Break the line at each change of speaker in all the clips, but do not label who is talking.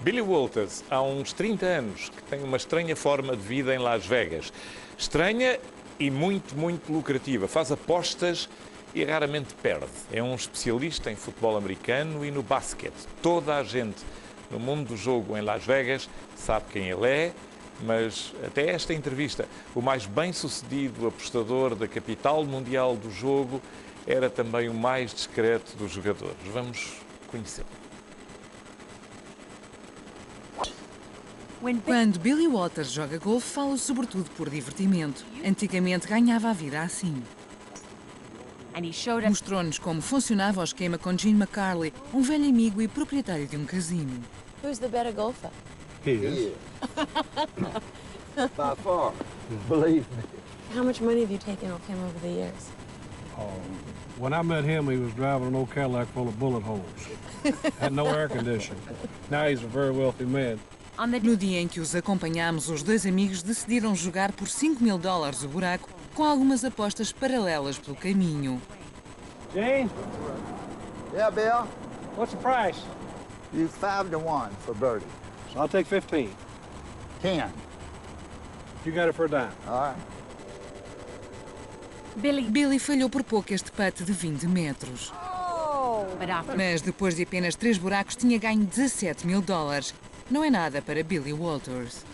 Billy Walters, há uns 30 anos, que tem uma estranha forma de vida em Las Vegas. Estranha e muito lucrativa. Faz apostas e raramente perde. É um especialista em futebol americano e no basquete. Toda a gente no mundo do jogo em Las Vegas sabe quem ele é, mas até esta entrevista, o mais bem-sucedido apostador da capital mundial do jogo era também o mais discreto dos jogadores. Vamos conhecê-lo.
Quando Billy Walters joga golfe, fala sobretudo por divertimento. Antigamente ganhava a vida assim. Mostrou-nos como funcionava o esquema com Gene McCarley, um velho amigo e proprietário de um casino.
Who's the better golfer?
He is. By far. Believe me.
How much money have you taken off him over the years?
When I met him, he was driving an old Cadillac full of bullet holes. Had no air conditioning. Now he's a very wealthy man.
No dia em que os acompanhámos, os dois amigos decidiram jogar por $5.000 o buraco, com algumas apostas paralelas pelo caminho.
Gene?
Yeah, Bill?
What's the price?
You 5-1 for birdie.
So I'll take 15.
10.
You got it for a dime.
All right.
Billy falhou por pouco este putt de 20 metros. Mas depois de apenas 3 buracos tinha ganho $17.000. Não é nada para Billy Walters.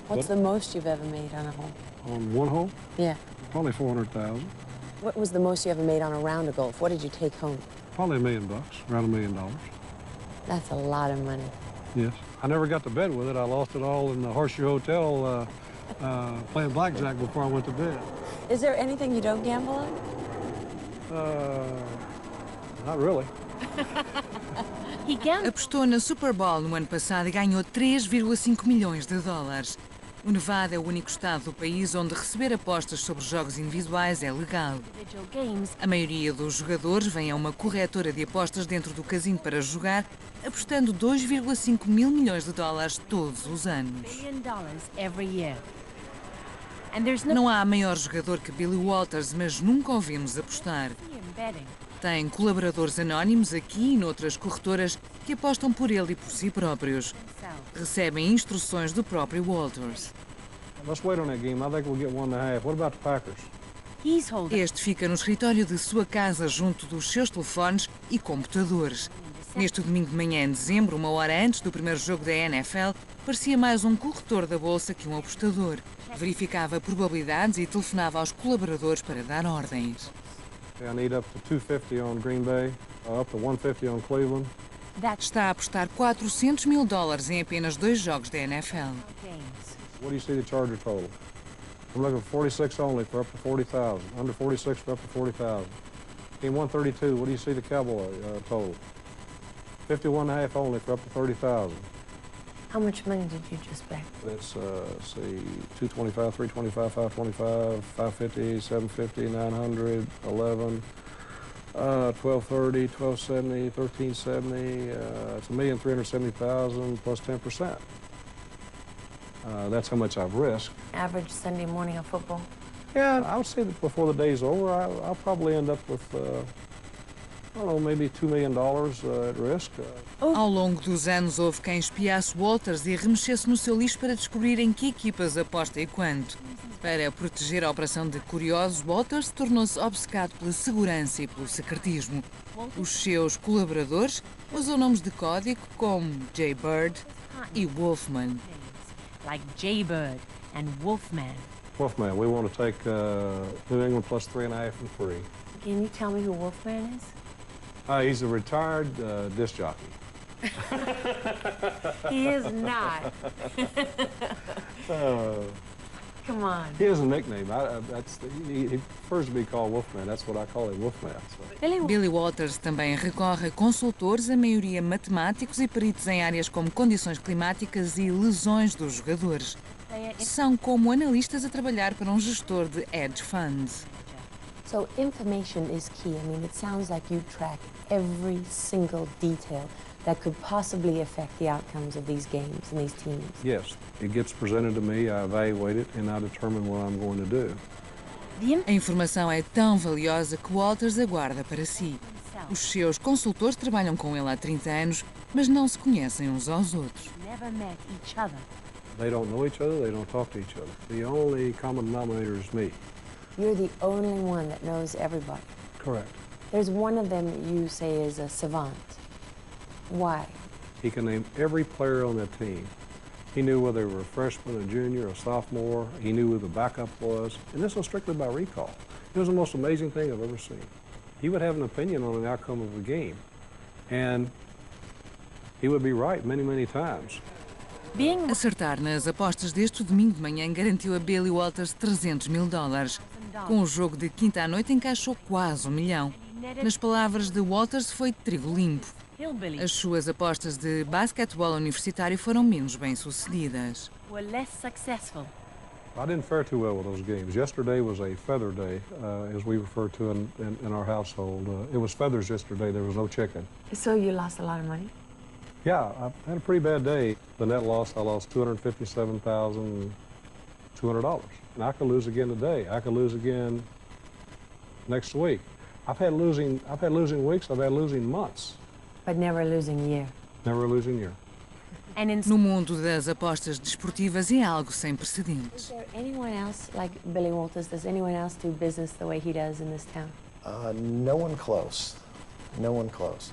What's the most you've ever made on a hole?
On one hole?
Yeah.
Probably 400,000.
What was the most you ever made on a round of golf? What did you take home?
Probably $1 million, around $1 million.
That's a lot of money.
Yes. I never got to bed with it. I lost it all in the Horseshoe Hotel playing blackjack before I went to bed.
Is there anything you don't gamble on?
Not really.
Apostou na Super Bowl no ano passado e ganhou $3,5 milhões. O Nevada é o único estado do país onde receber apostas sobre jogos individuais é legal. A maioria dos jogadores vem a uma corretora de apostas dentro do casino para jogar, apostando $2,5 mil milhões todos os anos. Não há maior jogador que Billy Walters, mas nunca o vimos apostar. Tem colaboradores anónimos aqui e noutras corretoras que apostam por ele e por si próprios. Recebem instruções do próprio Walters.
Let's wait on that game. I think we'll get 1.5. What about the Packers?
Este fica no escritório de sua casa junto dos seus telefones e computadores. Neste domingo de manhã, em dezembro, 1 hora antes do primeiro jogo da NFL, parecia mais um corretor da bolsa que um apostador. Verificava probabilidades e telefonava aos colaboradores para dar ordens.
I need up to 250 on Green Bay, up to 150 on Cleveland.
Está a apostar $400 mil em apenas 2 jogos da NFL.
What do you see the Charger total? I'm looking for 46 only for up to 40,000. Under 46 for up to 40,000. Team 132, what do you see the Cowboy total? 51.5 only for up to 30,000.
How much money did you just bet?
That's, see, 225, 325, 525, 550, 750, 900, 11, 1230, 1270, 1370. It's $1,370,000 plus 10%. That's how much I've risked.
Average Sunday morning of football?
Yeah, I would say that before the day's over, I'll probably end up with, I don't know, maybe $2 million at risk.
Ao longo dos anos, houve quem espiasse Walters e remexesse no seu lixo para descobrir em que equipas aposta e quanto. Para proteger a operação de curiosos, Walters tornou-se obcecado pela segurança e pelo secretismo. Os seus colaboradores usam nomes de código como Jaybird e Wolfman.
Like Jaybird and Wolfman.
Wolfman, we want to take New England plus 3.5 and 3.
Can you tell me who Wolfman is?
He's a retired disc jockey.
He is not. Come on.
He has a nickname. He prefers to be called Wolfman. That's what I call him, Wolfman. So.
Billy Walters também recorre a consultores, a maioria matemáticos e peritos em áreas como condições climáticas e lesões dos jogadores. São como analistas a trabalhar para um gestor de hedge funds.
So information is key. I mean, it sounds like you track every single detail that could possibly affect the outcomes of these games and these teams.
Yes, it gets presented to me, I evaluate it, and I determine what I'm going to do.
A informação é tão valiosa que Walters aguarda para si. Os seus consultores trabalham com ele há 30 anos mas não se conhecem uns aos outros.
Never met each other.
They don't know each other, they don't talk to each other. The only common denominator is me.
You're the only one that knows everybody.
Correct.
There's one of them that you say is a savant. Why?
He can name every player on that team. He knew whether they were a freshman, a junior, a sophomore. He knew who the backup was. And this was strictly by recall. It was the most amazing thing I've ever seen. He would have an opinion on the outcome of the game. And he would be right many, many times.
Acertar nas apostas deste domingo de manhã garantiu a Billy Walters $300 mil. Com o jogo de quinta à noite encaixou quase $1 milhão. Nas palavras de Walters, foi trigo limpo. As suas apostas de basquetebol universitário foram menos bem-sucedidas.
I didn't fare too well with those games. Yesterday was a feather day, as we refer to in our household. It was feathers yesterday. There was no chicken.
So you lost a lot of money?
Yeah, I had a pretty bad day. The net loss, I lost $257,200. And I could lose again today. I could lose again next week. I've had losing weeks. I've had losing months.
But never a losing year.
Never a losing year.
No mundo das apostas desportivas é algo sem precedentes.
Is there anyone else like Billy Walters? Does anyone else do business the way he does in this town?
No one close. No one close.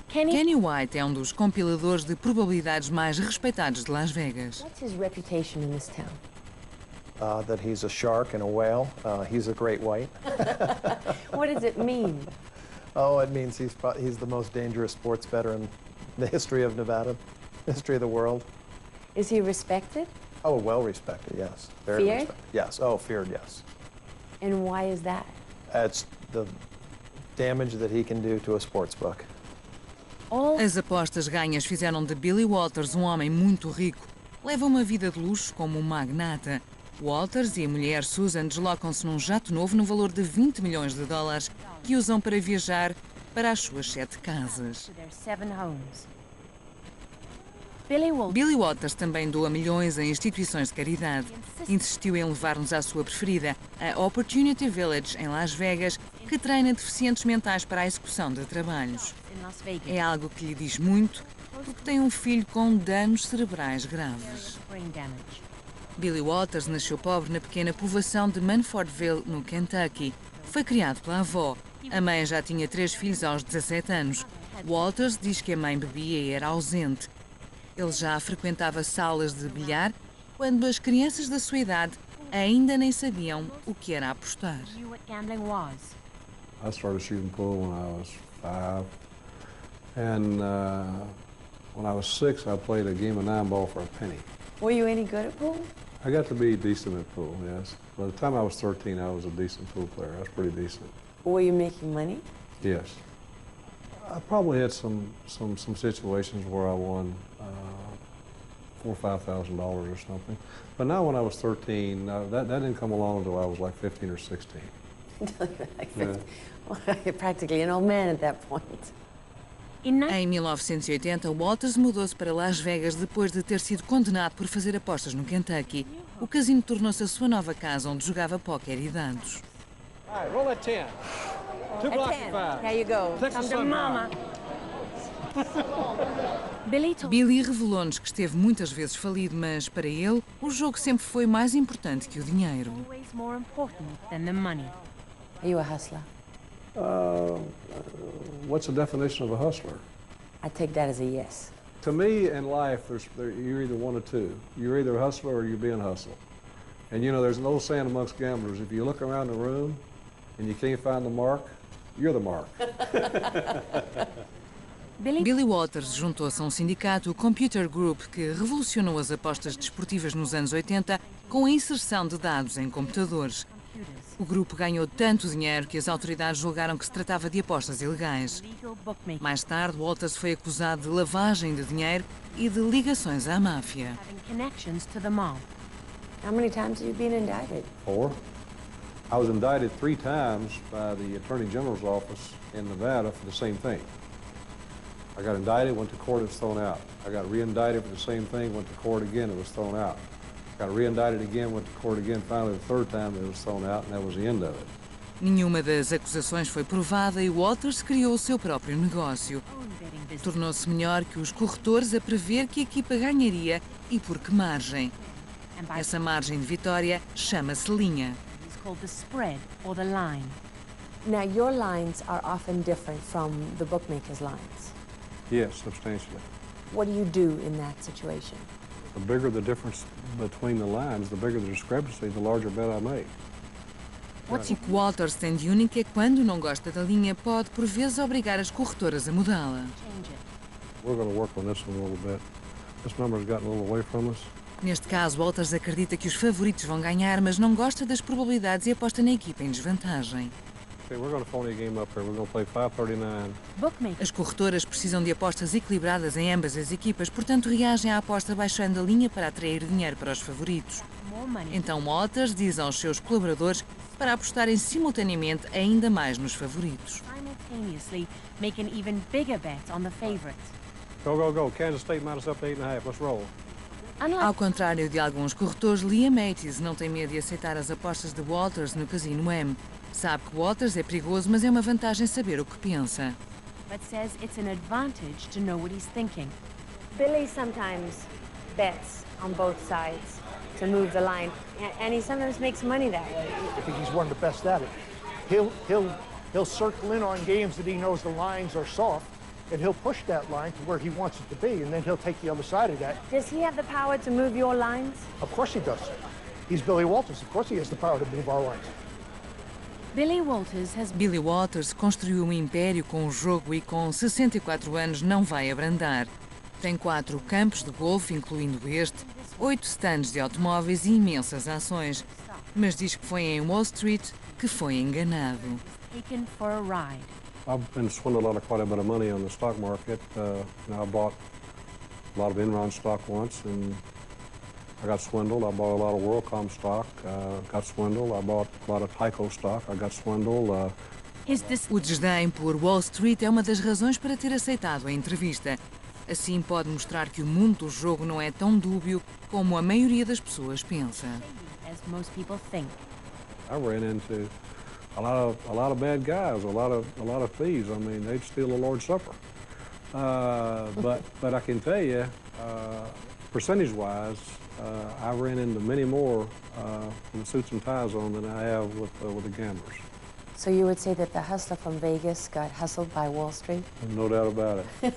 Kenny White é um dos compiladores de probabilidades mais respeitados de Las Vegas.
What's his reputation in this town?
That he's a shark and a whale. He's a great white.
What does it mean?
Oh, it means he's the most dangerous sports bettor in the history of Nevada, history of the world.
Is he respected?
Oh, well respected, yes. Very
Feared?
respected. Yes. Oh, feared, yes.
And why is that?
It's the damage that he can do to a sports book.
As apostas ganhas fizeram de Billy Walters um homem muito rico. Leva uma vida de luxo como um magnata. Walters e a mulher Susan deslocam-se num jato novo no valor de $20 milhões que usam para viajar para as suas 7 casas. Billy Walters também doa milhões a instituições de caridade. Insistiu em levar-nos à sua preferida, a Opportunity Village, em Las Vegas, que treina deficientes mentais para a execução de trabalhos. É algo que lhe diz muito, porque tem um filho com danos cerebrais graves. Billy Walters nasceu pobre na pequena povoação de Munfordville, no Kentucky. Foi criado pela avó. A mãe já tinha 3 filhos aos 17 anos. Walters diz que a mãe bebia e era ausente. Ele já frequentava salas de bilhar quando as crianças da sua idade ainda nem sabiam o que era apostar.
I started shooting pool when I was 5. And when I was 6, I played a game of 9-ball for a penny.
Were you any good at pool?
I got to be decent at pool, yes. By the time I was 13, I was a decent pool player. I was pretty decent.
Were you making money?
Yes. I probably had some situations where I won $4,000 or $5,000 or something. But now when I was 13, that didn't come along until I was like 15 or 16.
You're practically an old man at that point.
Em 1980, Walters mudou-se para Las Vegas depois de ter sido condenado por fazer apostas no Kentucky. O casino tornou-se a sua nova casa, onde jogava póquer e dados.
All right, roll at 10. 2 blocks of 5.
There you go.
Come to mama.
Billy revelou-nos que esteve muitas vezes falido, mas para ele, o jogo sempre foi mais importante que o dinheiro.
Always more important than the money.
Are you a hustler?
What's the definition of a hustler?
I take that as a yes.
To me, in life, you're either one of two. You're either a hustler or you're being hustled. And you know, there's an old saying amongst gamblers, if you look around the room and you can't find the mark, you're the mark.
Billy Walters juntou-se a um sindicato, o Computer Group, que revolucionou as apostas desportivas nos anos 80 com a inserção de dados em computadores. O grupo ganhou tanto dinheiro que as autoridades julgaram que se tratava de apostas ilegais. Mais tarde, Walters foi acusado de lavagem de dinheiro e de ligações à máfia.
How many times have you been indicted?
4. I was indicted 3 times by the Attorney General's office in Nevada for the same thing. I got indicted, went to court, it was thrown out. I got re-indicted for the same thing, went to court again, it was thrown out. Got re-indicted again, went to court again, finally the 3rd time it was thrown out, and that was the end of it.
Nenhuma das acusações foi provada e Walters criou o seu próprio negócio. Tornou-se melhor que os corretores a prever que a equipa ganharia e por que margem. Essa margem de vitória chama-se linha.
It's called the spread or the line.
Now, your lines are often different from the bookmaker's lines.
Yes, substantially.
What do you do in that situation?
The bigger the difference between the lines, the bigger the discrepancy, the larger bet I make.
O que Walters tem de único é que, quando não gosta da linha, pode por vezes obrigar as corretoras a mudá-la.
Change it.
We're going to work on this one a little bit. This number's gotten a little away from us.
Neste caso, Walters acredita que os favoritos vão ganhar, mas não gosta das probabilidades e aposta na equipa em desvantagem.
Okay, we're going to phone a game up here. We're going to play 539.
Bookmaker.
As corretoras precisam de apostas equilibradas em ambas as equipas, portanto reagem à aposta baixando a linha para atrair dinheiro para os favoritos.
More money.
Então Walters diz aos seus colaboradores para apostarem simultaneamente ainda mais nos favoritos.
Simultaneously make an even bigger bet on the favorite.
Go, go, go. Kansas State minus up to 8.5. Let's roll.
Ao contrário de alguns corretores, Liam Mates não tem medo de aceitar as apostas de Walters no Casino M. Sabe que Walters é perigoso, mas é uma vantagem saber o que pensa.
But says it's an advantage to know what he's thinking.
Billy sometimes bets on both sides to move the line, and he sometimes makes money that way.
I think he's one of the best at it. He'll circle in on games that he knows the lines are soft, and he'll push that line to where he wants it to be, and then he'll take the other side of that.
Does he have the power to move your lines?
Of course he does. He's Billy Walters. Of course he has the power to move our lines.
Billy Walters construiu um império com o jogo e com 64 anos não vai abrandar. Tem 4 campos de golfe, incluindo este, 8 stands de automóveis e imensas ações. Mas diz que foi em Wall Street que foi enganado.
Taken for a ride.
I've been swindled out of quite a bit of money on the stock market. I bought a lot of Enron stock once, and I got swindled. I bought a lot of WorldCom stock, got swindled. I bought a lot of Tyco stock, I got swindled.
O desdém por Wall Street é uma das razões para ter aceitado a entrevista. Assim pode mostrar que o mundo do jogo não é tão dúbio como a maioria das pessoas pensa.
As most people think.
I ran into a lot of bad guys, a lot of thieves. I mean, they'd steal the Lord's Supper. But I can tell you, percentage-wise, I ran into many more with suits and ties on than I have with the gamblers.
So you would say that the hustler from Vegas got hustled by Wall Street?
No doubt about it.